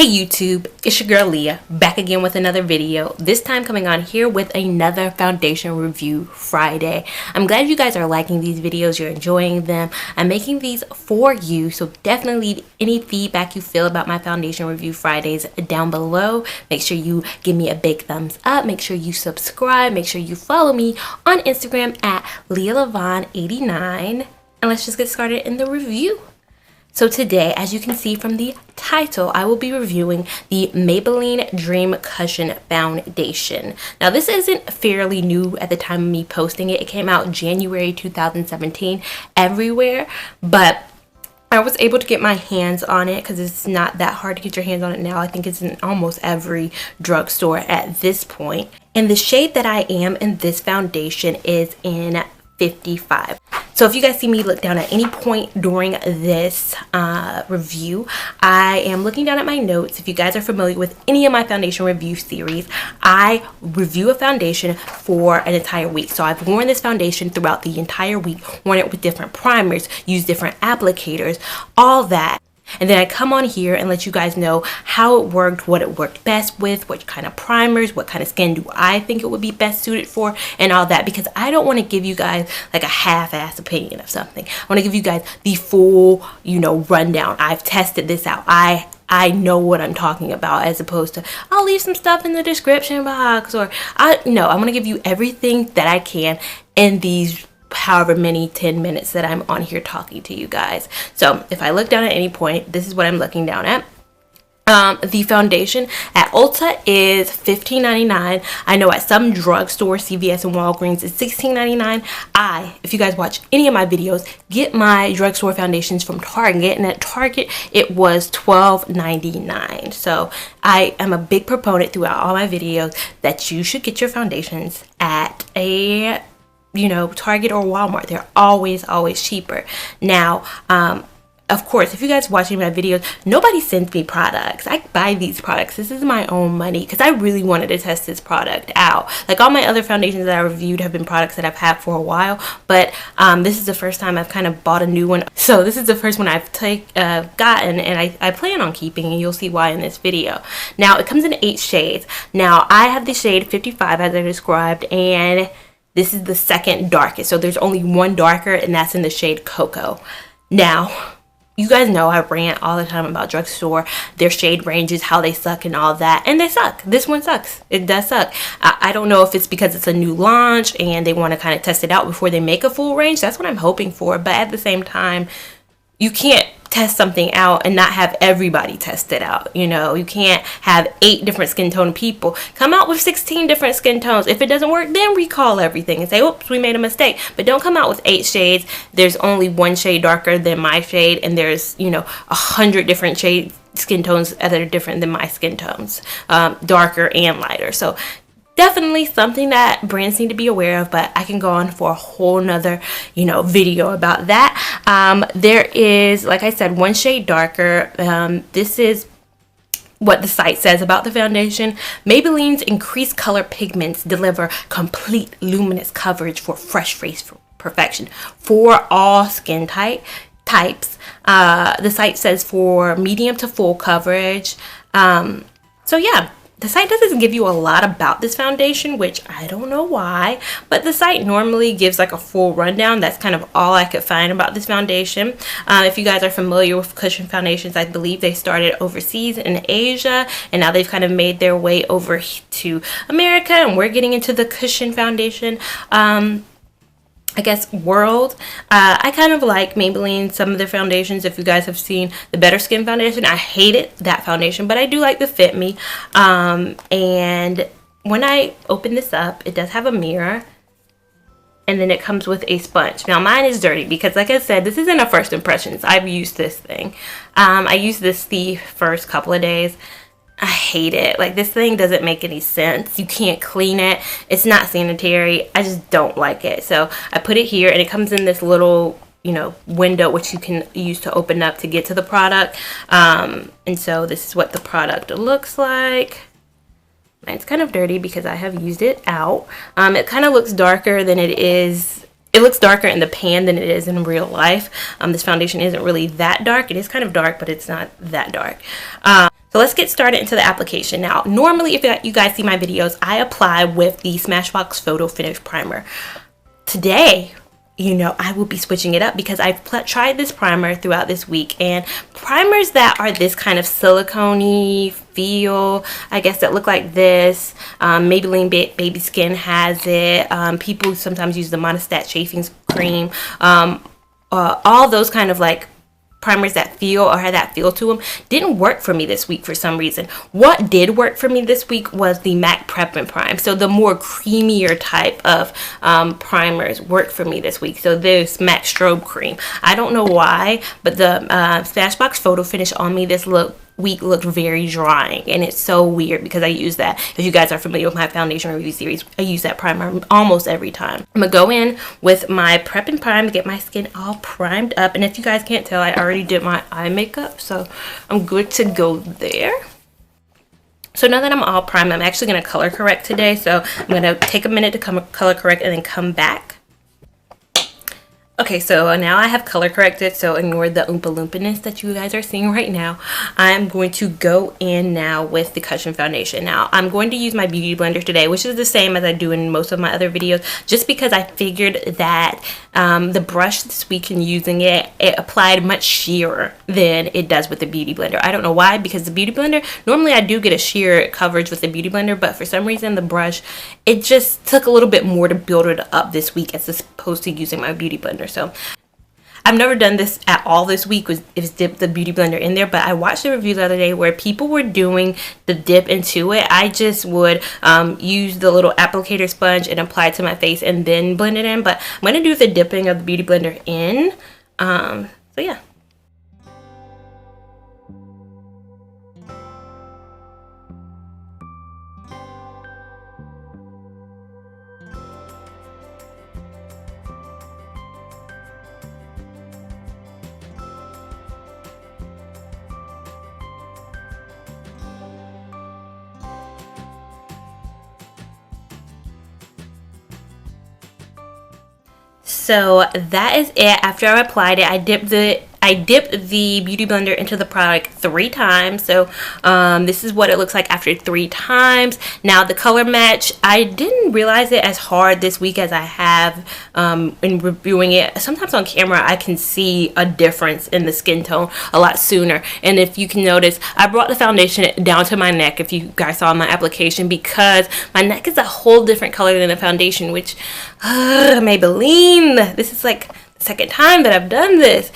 Hey YouTube, it's your girl Leah, back again with another video, this time coming on here with another foundation review Friday. I'm glad you guys are liking these videos, you're enjoying them. I'm making these for you, so definitely leave any feedback you feel about my foundation review Fridays down below. Make sure you give me a big thumbs up, make sure you subscribe, make sure you follow me on Instagram at Lavon89, and let's just get started in the review. So today, as you can see from the title, I will be reviewing the Maybelline Dream Cushion Foundation. Now, this isn't fairly new at the time of me posting it. It came out January 2017 everywhere, but I was able to get my hands on it because it's not that hard to get your hands on it now. I think it's in almost every drugstore at this point. And the shade that I am in this foundation is in 55. So if you guys see me look down at any point during this review, I am looking down at my notes. If you guys are familiar with any of my foundation review series, I review a foundation for an entire week. So I've worn this foundation throughout the entire week, worn it with different primers, used different applicators, all that. And then I come on here and let you guys know how it worked, what it worked best with, what kind of primers, what kind of skin do I think it would be best suited for, and all that, because I don't want to give you guys like a half-ass opinion of something. I want to give you guys the full, rundown. I've tested this out. I know what I'm talking about, as opposed to I'll leave some stuff in the description box, or I'm going to give you everything that I can in these however many 10 minutes that I'm on here talking to you guys. So if I look down at any point, this is what I'm looking down at. The foundation at Ulta is $15.99. I know at some drugstores, CVS and Walgreens, it's $16.99. If you guys watch any of my videos, get my drugstore foundations from Target, and at Target it was $12.99. So I am a big proponent throughout all my videos that you should get your foundations at a Target or Walmart. They're always cheaper. Now, of course, if you guys watching my videos, nobody sends me products. I buy these products. This is my own money because I really wanted to test this product out. Like all my other foundations that I reviewed have been products that I've had for a while, but this is the first time I've kind of bought a new one. So this is the first one I've gotten, and I plan on keeping, and you'll see why in this video. Now, it comes in 8 shades. Now, I have the shade 55 as I described, and this is the second darkest. So there's only one darker, and that's in the shade Cocoa. Now, you guys know I rant all the time about drugstore, their shade ranges, how they suck and all that. And they suck. This one sucks. It does suck. I don't know if it's because it's a new launch and they want to kind of test it out before they make a full range. That's what I'm hoping for. But at the same time, you can't test something out and not have everybody test it out. You can't have 8 different skin tone people come out with 16 different skin tones. If it doesn't work, then recall everything and say, oops, we made a mistake. But don't come out with 8 shades. There's only one shade darker than my shade, and there's 100 different shades skin tones that are different than my skin tones, darker and lighter. So definitely something that brands need to be aware of, but I can go on for a whole nother, video about that. There is, like I said, one shade darker. This is what the site says about the foundation. Maybelline's increased color pigments deliver complete luminous coverage for fresh face perfection for all skin types. The site says for medium to full coverage. So yeah. The site doesn't give you a lot about this foundation, which I don't know why, but the site normally gives like a full rundown. That's kind of all I could find about this foundation. If you guys are familiar with cushion foundations, I believe they started overseas in Asia, and now they've kind of made their way over to America, and we're getting into the cushion foundation world. I kind of like Maybelline, some of their foundations. If you guys have seen the Better Skin foundation, I hated that foundation, but I do like the Fit Me. And when I open this up, it does have a mirror, and then it comes with a sponge. Now, mine is dirty because, like I said, this isn't a first impressions. I've used this thing. I used this the first couple of days. I hate it. Like, this thing doesn't make any sense. You can't clean it. It's not sanitary. I just don't like it. So I put it here, and it comes in this little, window which you can use to open up to get to the product. And so this is what the product looks like. It's kind of dirty because I have used it out. It kind of looks darker than it is. It looks darker in the pan than it is in real life. This foundation isn't really that dark. It is kind of dark, but it's not that dark. So let's get started into the application. Now, normally if you guys see my videos, I apply with the Smashbox Photo Finish Primer. Today, you know, I will be switching it up because I've tried this primer throughout this week, and primers that are this kind of silicone-y feel, I guess, that look like this. Maybelline Baby Skin has it. People sometimes use the Monostat Chafing Cream. All those kind of like primers that feel or have that feel to them didn't work for me this week for some reason. What did work for me this week was the MAC Prep and Prime. So the more creamier type of primers worked for me this week. So this MAC Strobe Cream. I don't know why, but the Smashbox Photo Finish on me this week looked very drying, and it's so weird because I use that. If you guys are familiar with my foundation review series, I use that primer almost every time. I'm gonna go in with my Prep and Prime to get my skin all primed up, and if you guys can't tell, I already did my eye makeup, so I'm good to go there. So now that I'm all primed, I'm actually gonna color correct today, so I'm gonna take a minute to color correct and then come back. Okay, so now I have color corrected, so ignore the Oompa Loompaness that you guys are seeing right now. I'm going to go in now with the Cushion Foundation. Now, I'm going to use my Beauty Blender today, which is the same as I do in most of my other videos, just because I figured that the brush this week and using it applied much sheerer than it does with the Beauty Blender. I don't know why, because the Beauty Blender, normally I do get a sheer coverage with the Beauty Blender, but for some reason the brush, it just took a little bit more to build it up this week as opposed to using my Beauty Blender. So I've never done this at all this week, is dip the Beauty Blender in there, but I watched a review the other day where people were doing the dip into it. I just would use the little applicator sponge and apply it to my face and then blend it in, but I'm going to do the dipping of the Beauty Blender in. So yeah. So that is it. After I applied it, I dipped the Beauty Blender into the product 3 times. So this is what it looks like after 3 times. Now the color match, I didn't realize it as hard this week as I have in reviewing it. Sometimes on camera I can see a difference in the skin tone a lot sooner. And if you can notice, I brought the foundation down to my neck, if you guys saw my application, because my neck is a whole different color than the foundation, which Maybelline, this is like the second time that I've done this.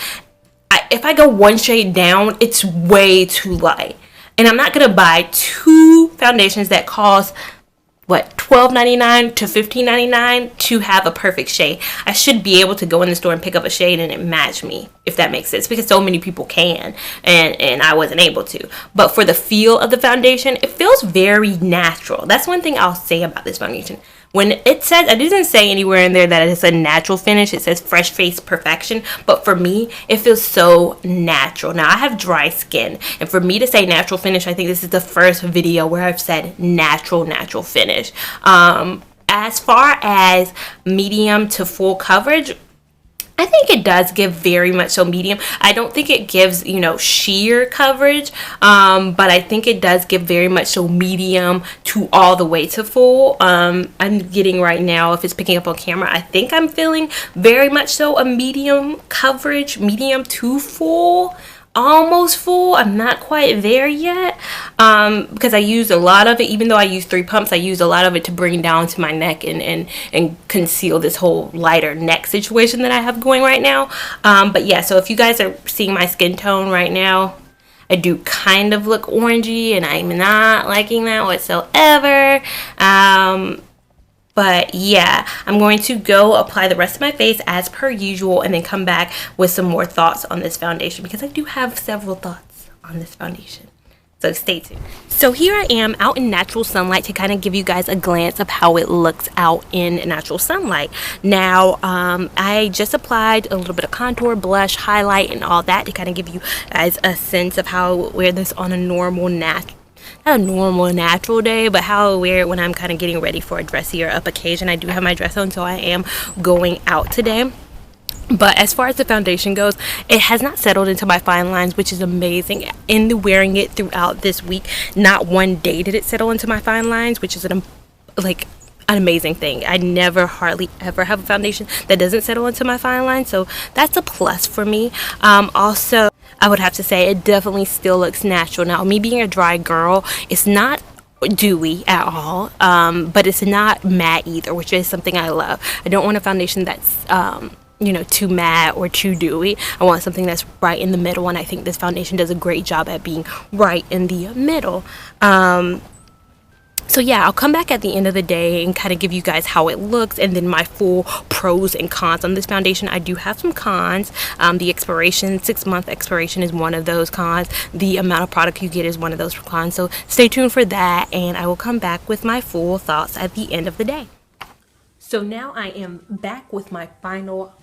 If I go one shade down, it's way too light. And I'm not going to buy 2 foundations that cost, what, $12.99 to $15.99 to have a perfect shade. I should be able to go in the store and pick up a shade and it match me, if that makes sense, because so many people can, and I wasn't able to. But for the feel of the foundation, it feels very natural. That's one thing I'll say about this foundation. When it says, it doesn't say anywhere in there that it's a natural finish. It says fresh face perfection. But for me, it feels so natural. Now, I have dry skin. And for me to say natural finish, I think this is the first video where I've said natural finish. As far as medium to full coverage, I think it does give very much so medium. I don't think it gives, you know, sheer coverage, but I think it does give very much so medium to all the way to full. I'm getting right now, if it's picking up on camera, I think I'm feeling very much so a medium coverage, medium to full. Almost full. I'm not quite there yet because I used a lot of it. Even though I used 3 pumps, I used a lot of it to bring down to my neck and conceal this whole lighter neck situation that I have going right now. But yeah, so if you guys are seeing my skin tone right now, I do kind of look orangey, and I'm not liking that whatsoever. But yeah, I'm going to go apply the rest of my face as per usual and then come back with some more thoughts on this foundation, because I do have several thoughts on this foundation. So stay tuned. So here I am out in natural sunlight to kind of give you guys a glance of how it looks out in natural sunlight. Now, I just applied a little bit of contour, blush, highlight, and all that to kind of give you guys a sense of how I wear this on a normal not a normal natural day, but how I wear it when I'm kind of getting ready for a dressier up occasion. I do have my dress on, so I am going out today. But as far as the foundation goes, it has not settled into my fine lines, which is amazing. In wearing it throughout this week, not one day did it settle into my fine lines, which is an amazing thing. I never hardly ever have a foundation that doesn't settle into my fine line, so that's a plus for me. Also, I would have to say it definitely still looks natural. Now, me being a dry girl, it's not dewy at all, but it's not matte either, which is something I love. I don't want a foundation that's you know, too matte or too dewy. I want something that's right in the middle, and I think this foundation does a great job at being right in the middle. So yeah, I'll come back at the end of the day and kind of give you guys how it looks and then my full pros and cons on this foundation. I do have some cons. The expiration, 6-month expiration is one of those cons. The amount of product you get is one of those cons. So stay tuned for that, and I will come back with my full thoughts at the end of the day. So now I am back with my final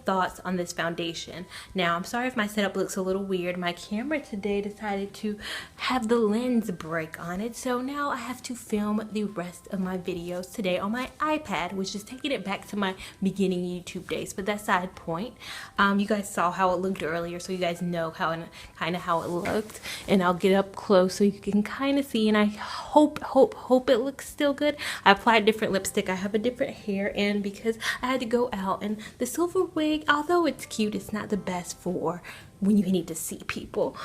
thoughts on this foundation. Now, I'm sorry if my setup looks a little weird. My camera today decided to have the lens break on it, so now I have to film the rest of my videos today on my iPad, which is taking it back to my beginning YouTube days. But that's side point. You guys saw how it looked earlier, so you guys know how it looked, and I'll get up close so you can kind of see. And I hope it looks still good. I applied different lipstick. I have a different hair in because I had to go out, and the silver wig, although it's cute, it's not the best for when you need to see people.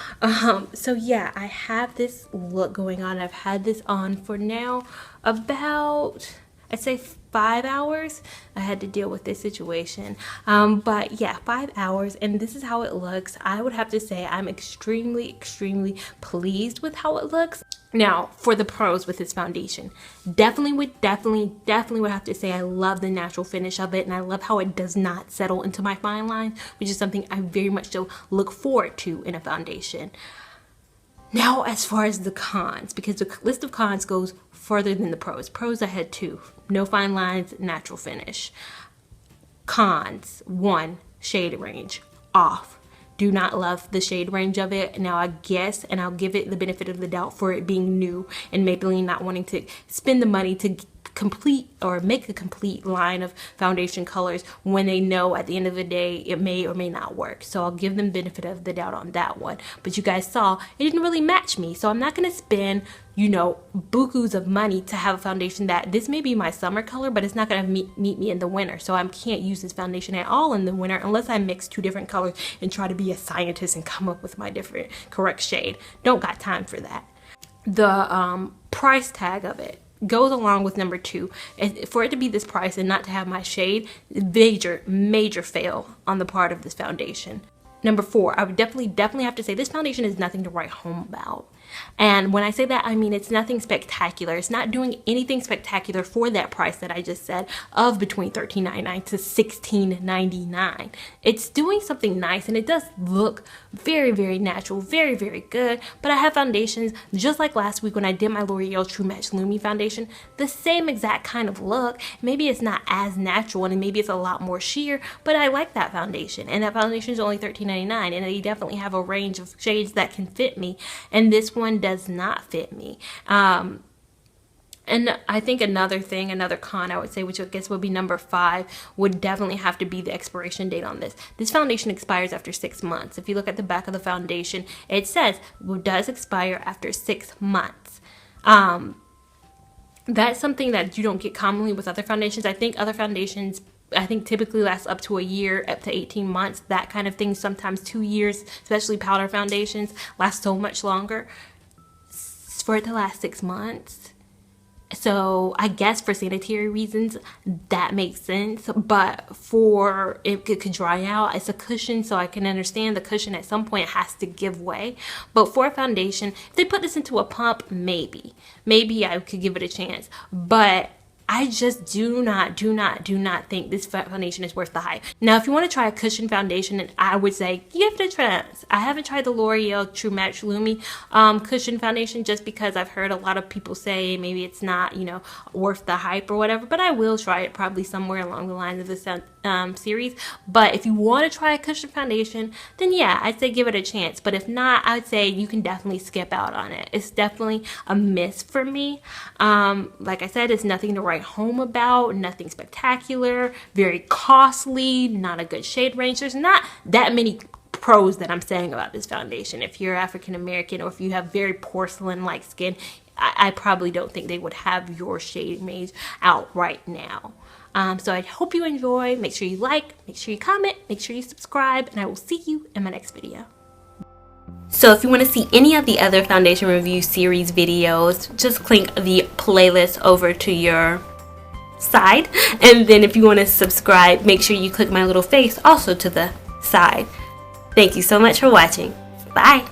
So yeah, I have this look going on. I've had this on for now about, I'd say 5 hours. I had to deal with this situation, but yeah, 5 hours, and this is how it looks. I would have to say I'm extremely pleased with how it looks. Now, for the pros with this foundation, definitely would have to say I love the natural finish of it, and I love how it does not settle into my fine lines, which is something I very much so look forward to in a foundation. Now, as far as the cons, because the list of cons goes further than the pros. Pros, I had 2. No fine lines, natural finish. Cons, 1, shade range, off. Do not love the shade range of it. Now, I guess, and I'll give it the benefit of the doubt for it being new and Maybelline not wanting to spend the money to complete or make a complete line of foundation colors when they know at the end of the day it may or may not work. So I'll give them benefit of the doubt on that one. But you guys saw it didn't really match me, so I'm not going to spend, you know, bukus of money to have a foundation that this may be my summer color, but it's not going to meet me in the winter. So I can't use this foundation at all in the winter unless I mix 2 different colors and try to be a scientist and come up with my different correct shade. Don't got time for that. The price tag of it goes along with number 2. For it to be this price and not to have my shade, major fail on the part of this foundation. Number 4, I would definitely have to say this foundation is nothing to write home about. And when I say that, I mean it's nothing spectacular. It's not doing anything spectacular for that price that I just said of between $13.99 to $16.99. It's doing something nice, and it does look very natural, very good. But I have foundations just like last week when I did my L'Oreal True Match Lumi foundation, the same exact kind of look. Maybe it's not as natural and maybe it's a lot more sheer, but I like that foundation, and that foundation is only $13.99, and they definitely have a range of shades that can fit me, and this one does not fit me. And I think another con I would say, which I guess would be number 5, would definitely have to be the expiration date on this. This foundation expires after 6 months. If you look at the back of the foundation, it says it does expire after 6 months. That's something that you don't get commonly with other foundations. I think other foundations typically lasts up to a year, up to 18 months, that kind of thing. Sometimes 2 years, especially powder foundations, last so much longer. For it to last 6 months, so I guess for sanitary reasons that makes sense, but for it could dry out. It's a cushion, so I can understand the cushion at some point has to give way. But for a foundation, if they put this into a pump, maybe I could give it a chance, but I just do not think this foundation is worth the hype. Now, if you want to try a cushion foundation, and I would say give it a chance. I haven't tried the L'Oreal True Match Lumi cushion foundation just because I've heard a lot of people say maybe it's not, you know, worth the hype or whatever, but I will try it probably somewhere along the lines of this series. But if you want to try a cushion foundation, then yeah, I'd say give it a chance. But if not, I would say you can definitely skip out on it. It's definitely a miss for me. Like I said, it's nothing to write write home about. Nothing spectacular, very costly, not a good shade range. There's not that many pros that I'm saying about this foundation. If you're African American or if you have very porcelain-like skin, I probably don't think they would have your shade range out right now. So I hope you enjoy. Make sure you like, make sure you comment, make sure you subscribe, and I will see you in my next video. So if you want to see any of the other foundation review series videos, just click the playlist over to your side. And then if you want to subscribe, make sure you click my little face also to the side. Thank you so much for watching. Bye.